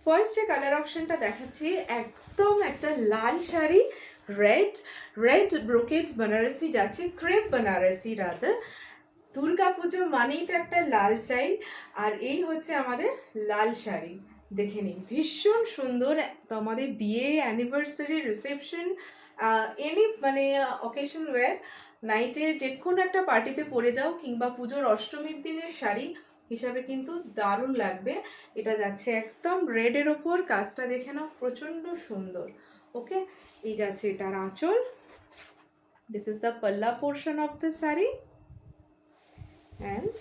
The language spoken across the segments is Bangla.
ফার্স্ট যে কালার অপশনটা দেখাচ্ছি একদম একটা লাল sari, red red brocade Banarasi যাচ্ছে, ক্রেপ বেনারসি রাদার। দুর্গাপুজো মানেই তো একটা লাল চাই, আর এই হচ্ছে আমাদের লাল শাড়ি। দেখে নিন, ভীষণ সুন্দর। তো আমাদের বিয়ে, অ্যানিভার্সারি, রিসেপশন, এনি মানে অকেশন ওয়্যার, নাইটে যে কোনো একটা পার্টিতে পরে যাও, কিংবা পুজোর অষ্টমীর দিনের শাড়ি হিসাবে কিন্তু দারুণ লাগবে। এটা যাচ্ছে একদম রেডের ওপর, কাজটা দেখে নাও, প্রচণ্ড সুন্দর। ওকে, এই যাচ্ছে এটার আঁচল। দিস ইজ দ্য পাল্লা portion of the sari. And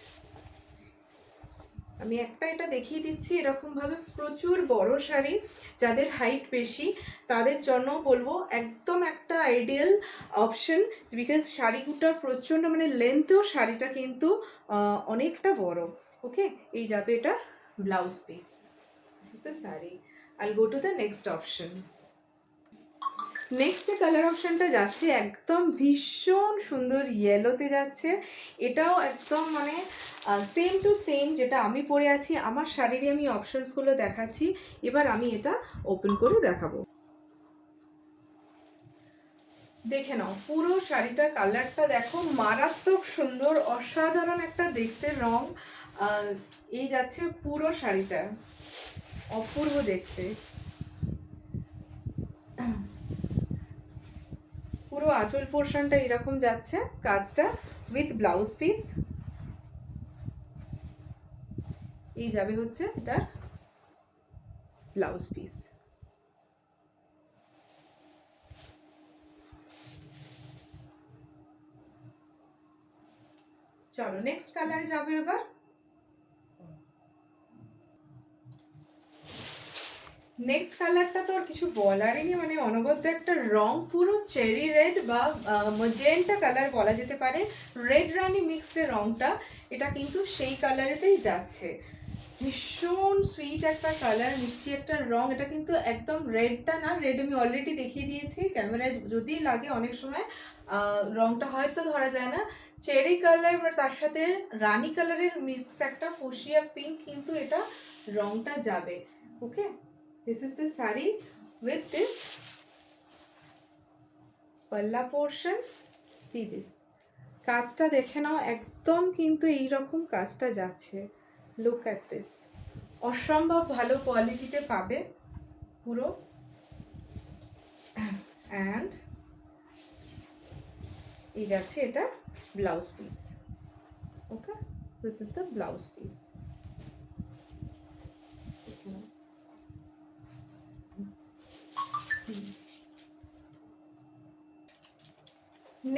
আমি একটা এটা দেখিয়ে দিচ্ছি, এরকমভাবে প্রচুর বড় শাড়ি, যাদের হাইট বেশি তাদের জন্য বলবো একদম একটা আইডিয়াল অপশন, বিকজ শাড়িগুলোর প্রচণ্ড মানে লেন্থেও শাড়িটা কিন্তু অনেকটা বড়। ওকে, এই যাবে এটা blouse piece. This is the sari. I'll go to the next option. Next যে কালার অপশানটা যাচ্ছে একদম ভীষণ সুন্দর ইয়েলোতে যাচ্ছে। এটাও একদম মানে সেম টু সেম যেটা আমি পরে আছি, আমার শাড়িরই আমি অপশানসগুলো দেখাচ্ছি। এবার আমি এটা ওপেন করে দেখাবো। দেখে নাও পুরো শাড়িটার কালারটা দেখো, মারাত্মক সুন্দর, অসাধারণ একটা দেখতে রং। এই যাচ্ছে পুরো শাড়িটা, অপূর্ব দেখতে। পুরো আঁচল পোর্শনটা এরকম যাচ্ছে কাজটা, উইথ ব্লাউজ পিস। এই যাবে হচ্ছে এটার ব্লাউজ পিস। চলো নেক্সট কালারে যাবো এবার। নেক্সট কালারটা তো আর কিছু বলারই নেই, মানে অনবদ্য একটা রং, পুরো চেরি রেড বা ম্যাজেন্টা কালার বলা যেতে পারে, রেড রানি মিক্সের রংটা, এটা কিন্তু সেই কালারেতেই যাচ্ছে। ভীষণ সুইট একটা কালার, মিষ্টি একটা রং। এটা কিন্তু একদম রেডটা না, রেড আমি অলরেডি দেখিয়ে দিয়েছি ক্যামেরায়, যদি লাগে অনেক সময় রংটা হয়তো ধরা যায় না। চেরি কালার বা তার সাথে রানি কালারের মিক্স একটা ফুসিয়া পিঙ্ক, কিন্তু এটা রংটা যাবে। Okay, this is the sari with this pallu portion. See this, কাজটা দেখে নাও, একদম কিন্তু এইরকম কাজটা যাচ্ছে। লুক অ্যাট দিস, অসম্ভব ভালো কোয়ালিটিতে পাবে পুরো। অ্যান্ড এই যাচ্ছে এটা blouse piece. Okay, this is the blouse piece.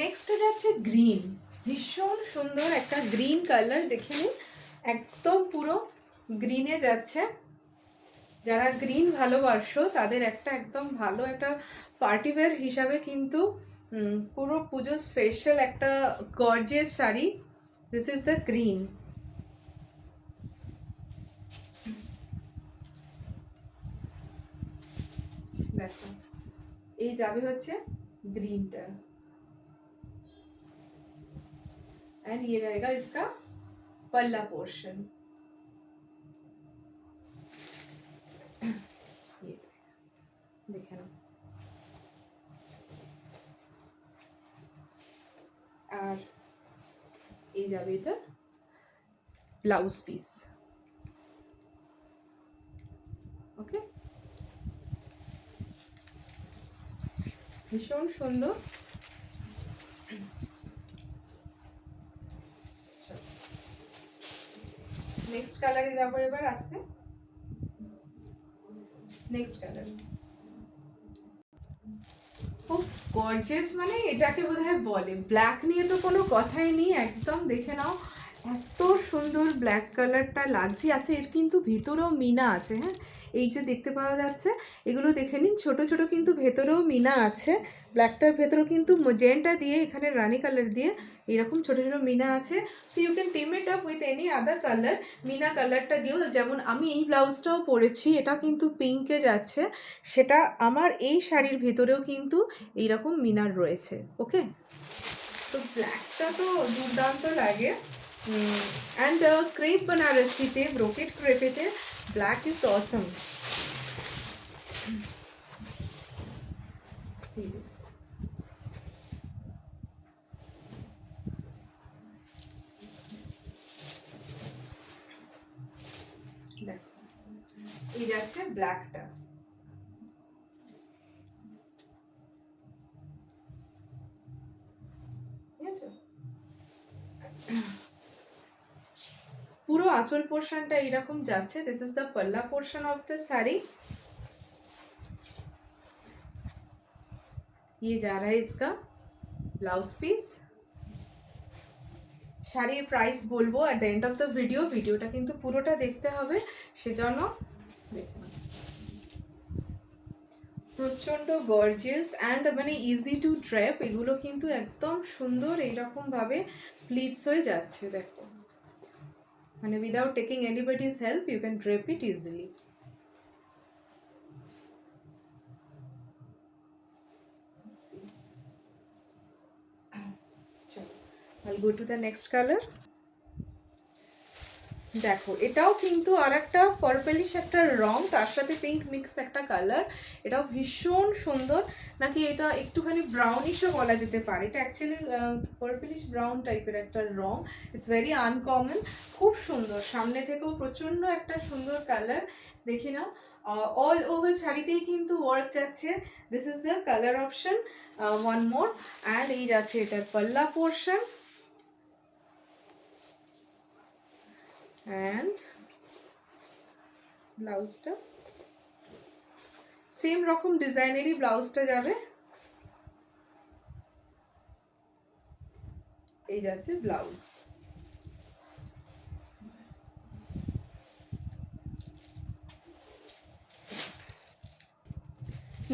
Next যাচ্ছে গ্রিন, ভীষণ সুন্দর একটা গ্রিন কালার, দেখে নিন একদম পুরো গ্রিনে যাচ্ছে। যারা গ্রিন ভালোবাসো তাদের একটা একদম ভালো একটা পার্টিওয়্যার হিসাবে কিন্তু পুরো পুজো স্পেশাল একটা gorgeous sari. This is the green. দেখো, এই যাবে হচ্ছে ग्रीनটা, एंड ये रहेगा इसका पल्ला पोर्शन। ये देखे ना, আর এই যাবে এটা ব্লাউজ পিস। ওকে, ভীষণ সুন্দর। নেক্সট কালারে যাবো এবার আসতে। নেক্সট কালার খুব গর্জিয়াস, মানে এটাকে বোধহয় বলে ব্ল্যাক, নিয়ে তো কোনো কথাই নেই। একদম দেখে নাও এত সুন্দর ব্ল্যাক কালারটা লাগছে। আচ্ছা, এর কিন্তু ভিতরেও মিনা আছে। হ্যাঁ, এই যে দেখতে পাওয়া যাচ্ছে, এগুলো দেখে নিন, ছোট ছোট কিন্তু ভেতরেও মিনা আছে। ব্ল্যাকটার ভেতরেও কিন্তু ম্যাজেন্টা দিয়ে, এখানে রানি কালার দিয়ে এরকম ছোট ছোট মিনা আছে। So you can team it up with any other colour. মিনা কালারটা দিয়েও, যেমন আমি এই ব্লাউজটাও পরেছি, এটা কিন্তু পিঙ্কে যাচ্ছে, সেটা আমার এই শাড়ির ভেতরেও কিন্তু এইরকম মিনার রয়েছে। ওকে, তো ব্ল্যাকটা তো দুর্দান্ত লাগে। অ্যান্ড ক্রেপ বানারসিতে, ব্রোকেট ক্রেপেতে black is awesome. See this. দেখো এই যাচ্ছে ব্ল্যাকটা, ঠিক আছে? পুরো আঁচল পোর্শনটা এরকম যাচ্ছে। দিস ইজ দ্য পাল্লা পোর্শন অফ দ্য শাড়ি। ये जा रहा है इसका ব্লাউজ পিস। শাড়ির প্রাইস বলবো at the end of the ভিডিওটা কিন্তু পুরোটা দেখতে হবে, সেজন্য দেখুন। প্রচণ্ড গর্জিয়াস অ্যান্ড মানে ইজি টু ড্রেপ, এগুলো কিন্তু একদম সুন্দর এইরকম ভাবে প্লিটস হয়ে যাচ্ছে। দেখো মানে without taking anybody's help you can drape it easily. I'll go to the next color. দেখো এটাও কিন্তু আর একটা পার্পলিশ একটা রং, তার সাথে পিঙ্ক মিক্স একটা কালার। এটাও ভীষণ সুন্দর, নাকি এটা একটুখানি ব্রাউনিশও বলা যেতে পারে। এটা অ্যাকচুয়ালি পার্পলিশ ব্রাউন টাইপের একটা রং। ইটস ভেরি আনকমন, খুব সুন্দর। সামনে থেকেও প্রচণ্ড একটা সুন্দর কালার। দেখি না অল ওভার শাড়িতেই কিন্তু ওয়ার্ক যাচ্ছে। This is the colour option, one more. And এই যাচ্ছে এটার পাল্লা পোর্শন and ব্লাউজটা সেম রকম ডিজাইনেরই ব্লাউজটা যাবে। এই যাচ্ছে ব্লাউজ।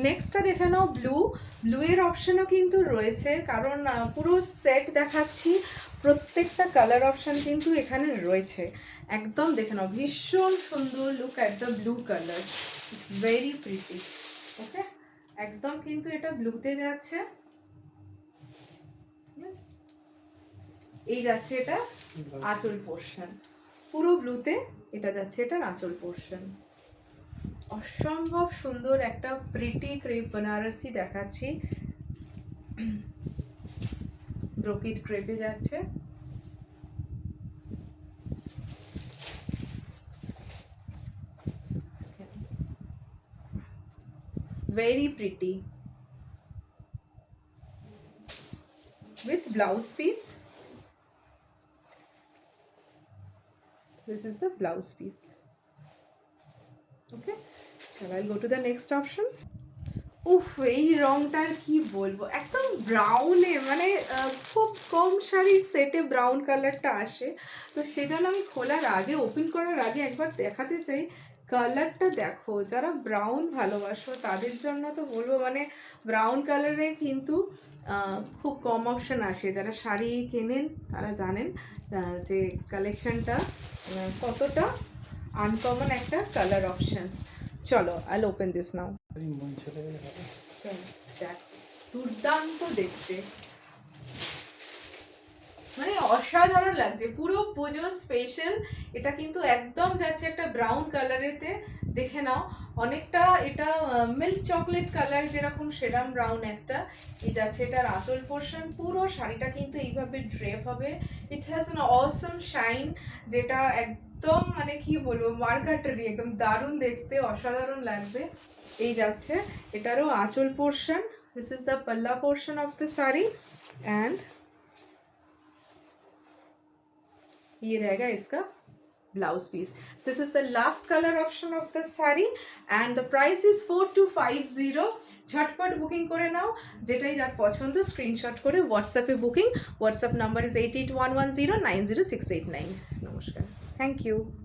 নেক্সটটা দেখে নাও ব্লু এর অপশনও কিন্তু রয়েছে, কারণ পুরো সেট দেখাচ্ছি, প্রত্যেকটা কালার অপশন কিন্তু এখানে রয়েছে। একদম দেখে নাও, ভীষণ সুন্দর। Look at the blue colour, it's very pretty. Okay, একদম কিন্তু এটা ব্লুতে যাচ্ছে। এই যাচ্ছে এটা আঁচল পোর্শন, পুরো ব্লুতে এটা যাচ্ছে এটার আঁচল পোর্শন। অসম্ভব সুন্দর একটা প্রিটি ক্রেপ বেনারসি দেখাচ্ছি, ব্রোকেড ক্রেপে যাচ্ছে। Very pretty with blouse piece. This is the blouse piece. Okay, shall I go to the next option? উফ, এই রংটার কি বলবো, একদম ব্রাউনে, মানে খুব কম শাড়ির সেটে ব্রাউন কালারটা আসে, তো সেজন্য আমি খোলার আগে, ওপেন করার আগে একবার দেখাতে চাই। কালারটা দেখো, যারা ব্রাউন ভালোবাসো তাদের জন্য তো বলবো, মানে ব্রাউন কালারে কিন্তু খুব কম অপশান আসে। যারা শাড়ি কেনেন তারা জানেন যে কালেকশনটা কতটা আনকমন একটা কালার অপশানস। চলো, I will open this now. দুর্দান্ত দেখতে, মানে অসাধারণ লাগছে, পুরো পুজো স্পেশাল। এটা কিন্তু একদম যাচ্ছে একটা ব্রাউন কালারেতে। দেখে নাও, অনেকটা এটা মিল্ক চকলেট কালার যেরকম, সেরাম ব্রাউন একটা। এই যাচ্ছে এটার আঁচল পোর্শন। পুরো শাড়িটা কিন্তু এইভাবে ড্রেপ হবে। It has an Assam shine, যেটা একদম মানে কি বলবো, মার্কাটারি, একদম দারুণ দেখতে, অসাধারণ লাগবে। এই যাচ্ছে এটারও আঁচল পোর্শন। দিস ইজ দ্য পাল্লা portion of the sari and ये रहेगा इसका blouse piece. This is the last colour option of the sari and the price is 4250। झटपट बुकिंग करे नाओ, जेटाई जार पछंद स्क्रीनशट करे व्हाट्सएपे बुकिंग। WhatsApp number is 8811090689। नमस्कार, थैंक यू।